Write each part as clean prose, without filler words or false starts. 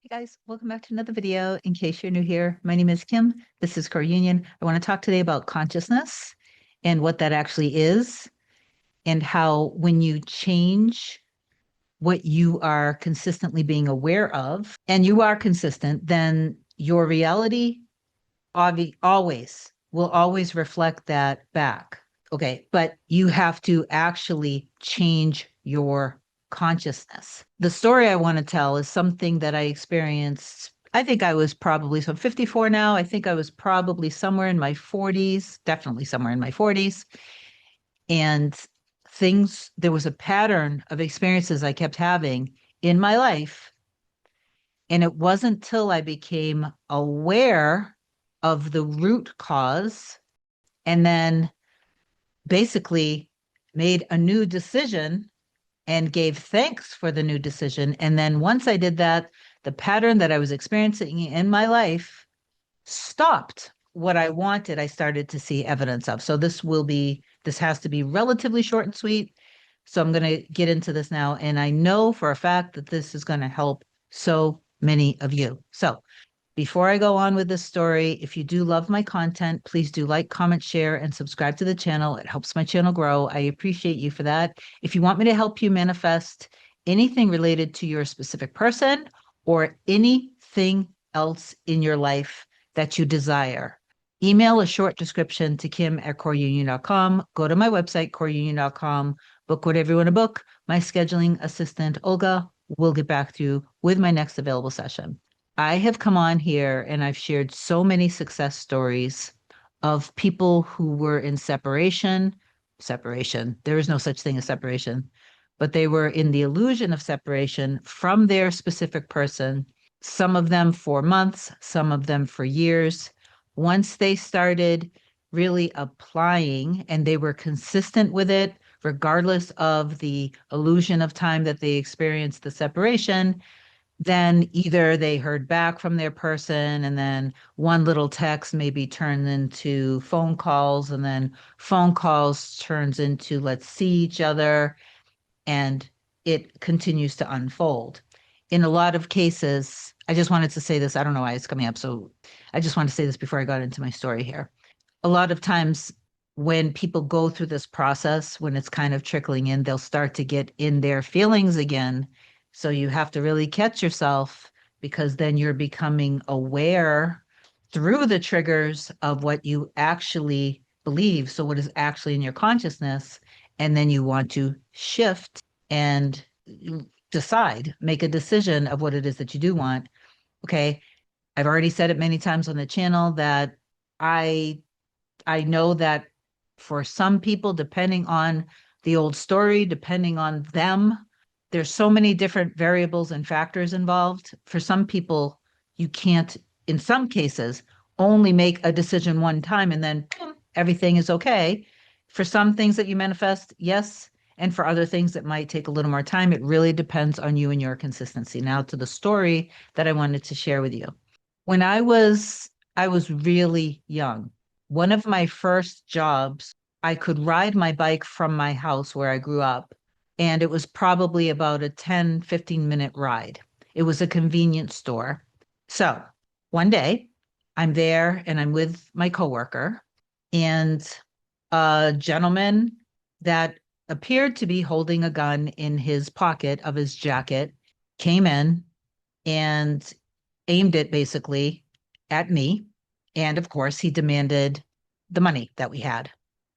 Hey guys, welcome back to another video. In case you're new here, my name is Kim. This is Core Union. I want to talk today about consciousness and what that actually is, and how when you change what you are consistently being aware of, and you are consistent, then your reality will always reflect that back. Okay, but you have to actually change your consciousness. The story I want to tell is something that I experienced. I think I was probably, so I'm 54 now. I think I was probably somewhere in my 40s, definitely somewhere in my 40s. And there was a pattern of experiences I kept having in my life. And it wasn't till I became aware of the root cause and then basically made a new decision and gave thanks for the new decision. And then once I did that, the pattern that I was experiencing in my life stopped what I wanted. I started to see evidence of. So this has to be relatively short and sweet. So I'm going to get into this now. And I know for a fact that this is going to help so many of you. So before I go on with this story, if you do love my content, please do like, comment, share, and subscribe to the channel. It helps my channel grow. I appreciate you for that. If you want me to help you manifest anything related to your specific person or anything else in your life that you desire, email a short description to kim@coreunion.com. Go to my website, coreunion.com, book whatever you want to book. My scheduling assistant, Olga, will get back to you with my next available session. I have come on here and I've shared so many success stories of people who were in separation. Separation. There is no such thing as separation, but they were in the illusion of separation from their specific person, some of them for months, some of them for years. Once they started really applying and they were consistent with it, regardless of the illusion of time that they experienced the separation, then either they heard back from their person and then one little text maybe turned into phone calls and then phone calls turns into let's see each other, and it continues to unfold. In a lot of cases, I just wanted to say this. I don't know why it's coming up. So I just want to say this before I got into my story here. A lot of times when people go through this process, when it's kind of trickling in, they'll start to get in their feelings again. So you have to really catch yourself because then you're becoming aware through the triggers of what you actually believe. So, what is actually in your consciousness. And then you want to shift and decide, make a decision of what it is that you do want. Okay. I've already said it many times on the channel that I I know that for some people, depending on the old story, depending on them, there's so many different variables and factors involved. For some people, you can't, in some cases, only make a decision one time and then boom, everything is okay. For some things that you manifest, yes. And for other things that might take a little more time, it really depends on you and your consistency. Now to the story that I wanted to share with you. When I was really young. One of my first jobs, I could ride my bike from my house where I grew up, and it was probably about a 10-15 minute ride. It was a convenience store. So one day I'm there and I'm with my coworker, and a gentleman that appeared to be holding a gun in his pocket of his jacket came in and aimed it basically at me. And of course, he demanded the money that we had.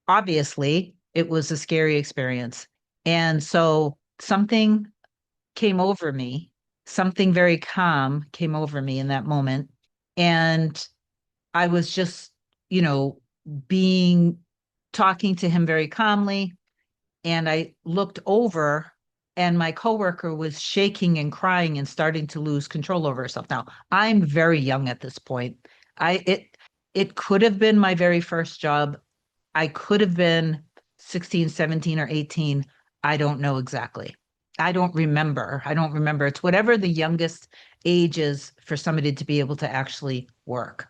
Obviously, it was a scary experience. And so something came over me, something very calm came over me in that moment. And I was just, you know, being talking to him very calmly, and I looked over and my coworker was shaking and crying and starting to lose control over herself. Now, I'm very young at this point. I it could have been my very first job. I could have been 16, 17 or 18. I don't know exactly. I don't remember. I don't remember. It's whatever the youngest age is for somebody to be able to actually work.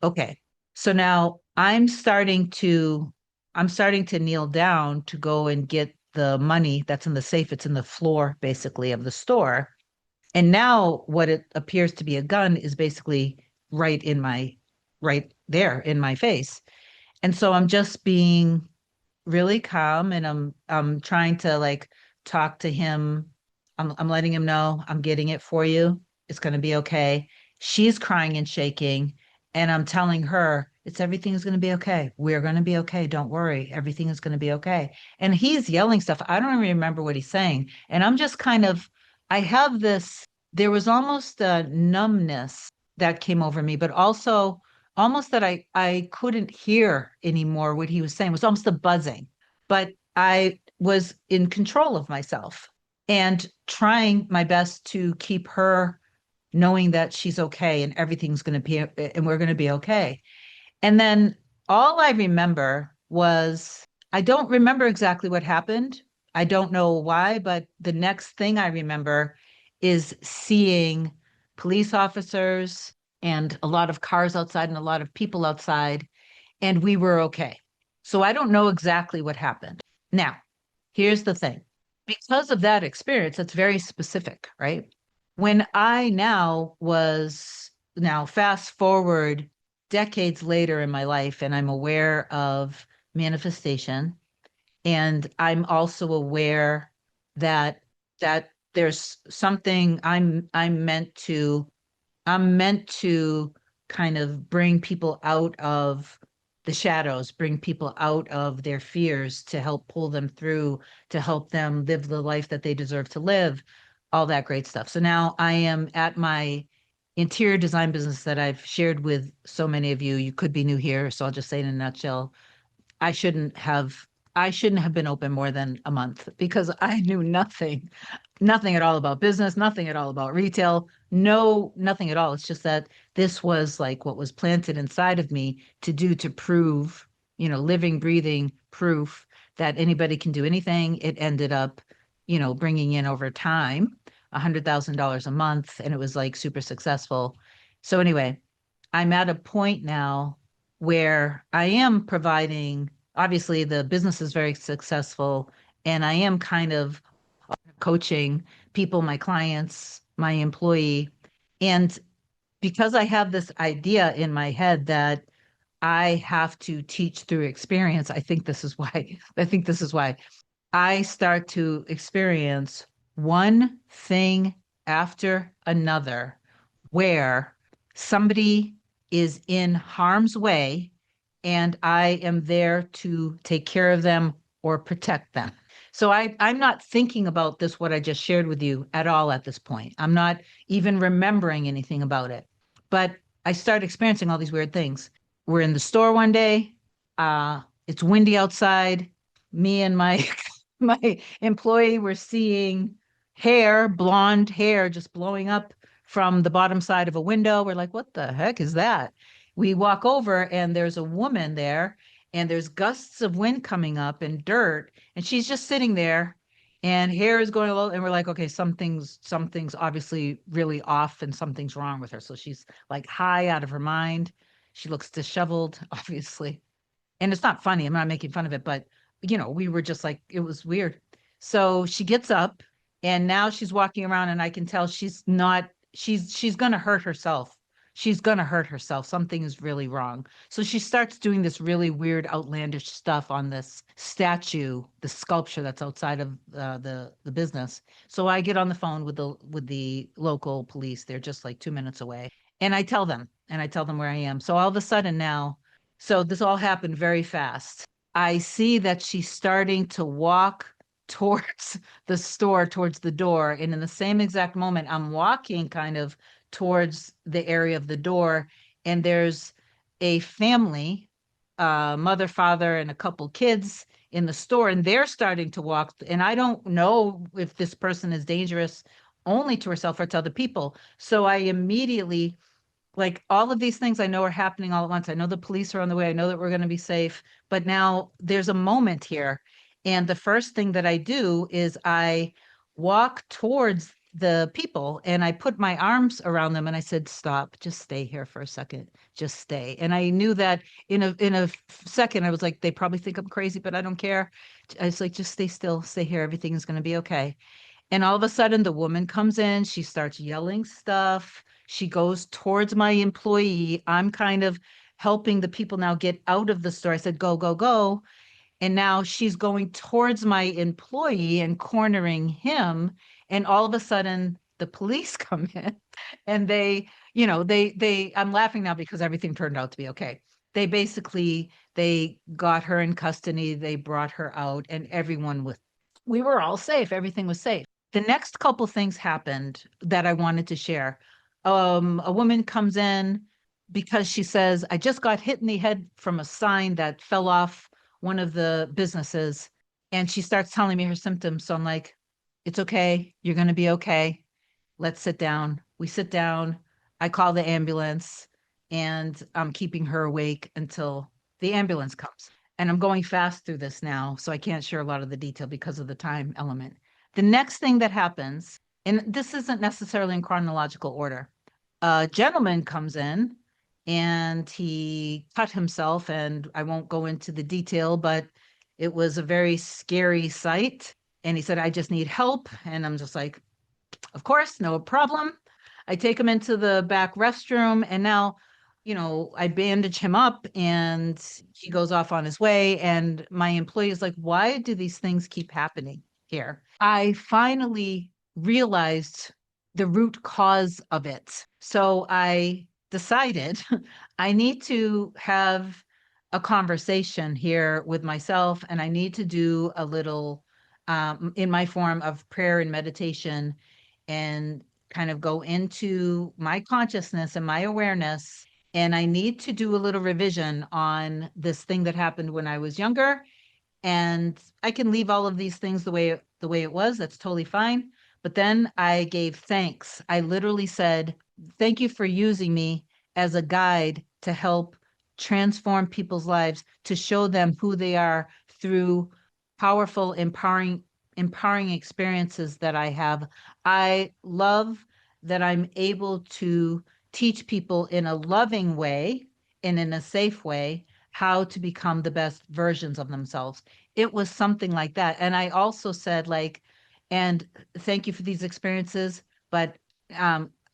Okay. So now I'm starting to kneel down to go and get the money that's in the safe. It's in the floor basically of the store. And now what it appears to be a gun is basically right in my, right there in my face. And so I'm just being really calm, and I'm trying to like talk to him. I'm letting him know I'm getting it for you. It's going to be okay. She's crying and shaking, and I'm telling her it's everything is going to be okay. We're going to be okay. Don't worry. Everything is going to be okay. And he's yelling stuff. I don't even remember what he's saying. And I'm just kind of I have this there was almost a numbness that came over me, but also almost that I couldn't hear anymore what he was saying. It was almost a buzzing, but I was in control of myself and trying my best to keep her knowing that she's okay and everything's going to be and we're going to be okay. And then all I remember was I don't remember exactly what happened. I don't know why, but the next thing I remember is seeing police officers and a lot of cars outside and a lot of people outside, and we were okay. So I don't know exactly what happened. Now, here's the thing. Because of that experience, it's very specific, right? When I now fast forward decades later in my life, and I'm aware of manifestation, and I'm also aware that there's something I'm meant to kind of bring people out of the shadows, bring people out of their fears to help pull them through, to help them live the life that they deserve to live, all that great stuff. So now I am at my interior design business that I've shared with so many of you. You could be new here, so I'll just say in a nutshell, I shouldn't have I shouldn't have been open more than a month because I knew nothing at all about business, nothing at all about retail, no, nothing at all. It's just that this was like what was planted inside of me to do to prove, living, breathing proof that anybody can do anything. It ended up, bringing in over time $100,000 a month, and it was like super successful. So anyway, I'm at a point now where I am providing, obviously, the business is very successful, and I am kind of coaching people, my clients, my employee. And because I have this idea in my head that I have to teach through experience, I think this is why I start to experience one thing after another where somebody is in harm's way and I am there to take care of them or protect them. So I'm not thinking about this, what I just shared with you at all at this point. I'm not even remembering anything about it. But I start experiencing all these weird things. We're in the store one day. It's windy outside. Me and my my employee were seeing blonde hair just blowing up from the bottom side of a window. We're like, what the heck is that? We walk over and there's a woman there, and there's gusts of wind coming up and dirt, and she's just sitting there, and hair is going low, and we're like, okay, something's obviously really off and something's wrong with her. So she's like high out of her mind. She looks disheveled, obviously. And it's not funny. I'm not making fun of it, but we were just like, it was weird. So she gets up, and now she's walking around, and I can tell she's gonna hurt herself. She's gonna hurt herself. Something is really wrong. So she starts doing this really weird, outlandish stuff on this statue, the sculpture that's outside of the business. So I get on the phone with the local police. They're just like 2 minutes away, and I tell them where I am. So all of a sudden now, so this all happened very fast. I see that she's starting to walk towards the store, towards the door. And in the same exact moment, I'm walking kind of towards the area of the door, and there's a family, mother, father, and a couple kids in the store, and they're starting to walk. And I don't know if this person is dangerous only to herself or to other people. So I immediately, like, all of these things I know are happening all at once. I know the police are on the way. I know that we're going to be safe. But now there's a moment here. And the first thing that I do is I walk towards the people and I put my arms around them and I said, stop, just stay here for a second. Just stay. And I knew that in a second, I was like, they probably think I'm crazy, but I don't care. I was like, just stay still, stay here. Everything is going to be okay. And all of a sudden, the woman comes in, she starts yelling stuff. She goes towards my employee. I'm kind of helping the people now get out of the store. I said, go, go, go. And now she's going towards my employee and cornering him. And all of a sudden, the police come in and I'm laughing now because everything turned out to be okay. They got her in custody, they brought her out, and we were all safe. Everything was safe. The next couple things happened that I wanted to share. A woman comes in because she says, I just got hit in the head from a sign that fell off one of the businesses. And she starts telling me her symptoms. So I'm like, it's okay. You're going to be okay. Let's sit down. We sit down. I call the ambulance and I'm keeping her awake until the ambulance comes. And I'm going fast through this now, so I can't share a lot of the detail because of the time element. The next thing that happens, and this isn't necessarily in chronological order, a gentleman comes in and he cut himself, and I won't go into the detail, but it was a very scary sight. And he said, I just need help. And I'm just like, of course, no problem. I take him into the back restroom and now, I bandage him up and he goes off on his way. And my employee is like, why do these things keep happening here? I finally realized the root cause of it. So I decided I need to have a conversation here with myself and I need to do a little in my form of prayer and meditation and kind of go into my consciousness and my awareness. And I need to do a little revision on this thing that happened when I was younger. And I can leave all of these things the way it was. That's totally fine. But then I gave thanks. I literally said, "Thank you for using me as a guide to help transform people's lives, to show them who they are through powerful, empowering experiences that I have. I love that I'm able to teach people in a loving way and in a safe way how to become the best versions of themselves." It was something like that. And I also said, like, and thank you for these experiences, but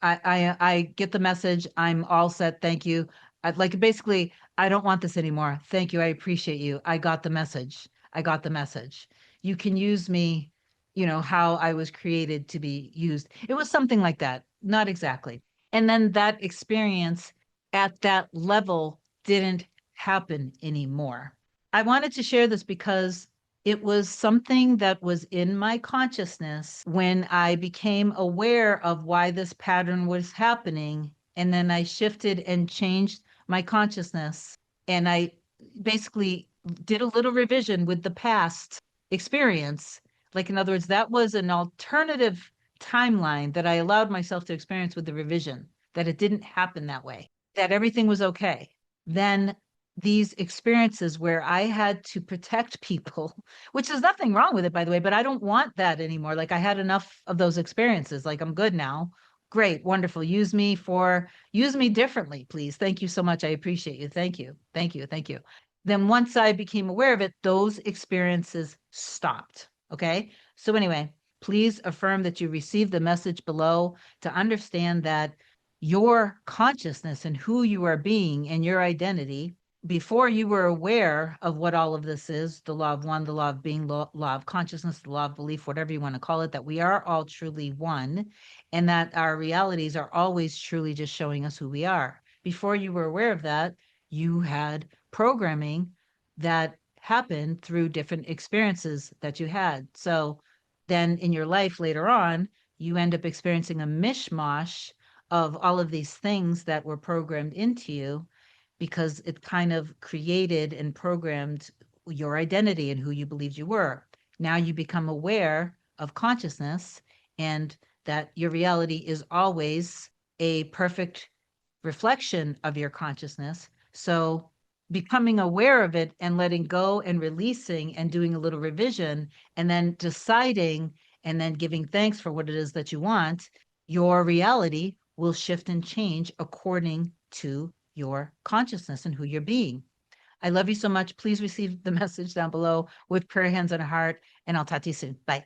I get the message. I'm all set. Thank you. I'd like basically, I don't want this anymore. Thank you. I appreciate you. I got the message. I got the message. You can use me, how I was created to be used. It was something like that. Not exactly. And then that experience at that level didn't happen anymore. I wanted to share this because it was something that was in my consciousness when I became aware of why this pattern was happening. And then I shifted and changed my consciousness. And I basically did a little revision with the past experience. Like, in other words, that was an alternative timeline that I allowed myself to experience with the revision, that it didn't happen that way, that everything was okay. Then these experiences where I had to protect people, which is nothing wrong with it, by the way, but I don't want that anymore. Like, I had enough of those experiences. Like, I'm good now. Great, wonderful. Use me differently, please. Thank you so much. I appreciate you. Thank you. Thank you. Thank you. Then once I became aware of it, those experiences stopped. Okay. So anyway, please affirm that you received the message below to understand that your consciousness and who you are being and your identity, before you were aware of what all of this is, the law of one, the law of being, law of consciousness, the law of belief, whatever you want to call it, that we are all truly one and that our realities are always truly just showing us who we are. Before you were aware of that, you had programming that happened through different experiences that you had. So then in your life later on, you end up experiencing a mishmash of all of these things that were programmed into you because it kind of created and programmed your identity and who you believed you were. Now you become aware of consciousness and that your reality is always a perfect reflection of your consciousness. So becoming aware of it and letting go and releasing and doing a little revision and then deciding and then giving thanks for what it is that you want, your reality will shift and change according to your consciousness and who you're being. I love you so much. Please receive the message down below with prayer hands and a heart, and I'll talk to you soon. Bye.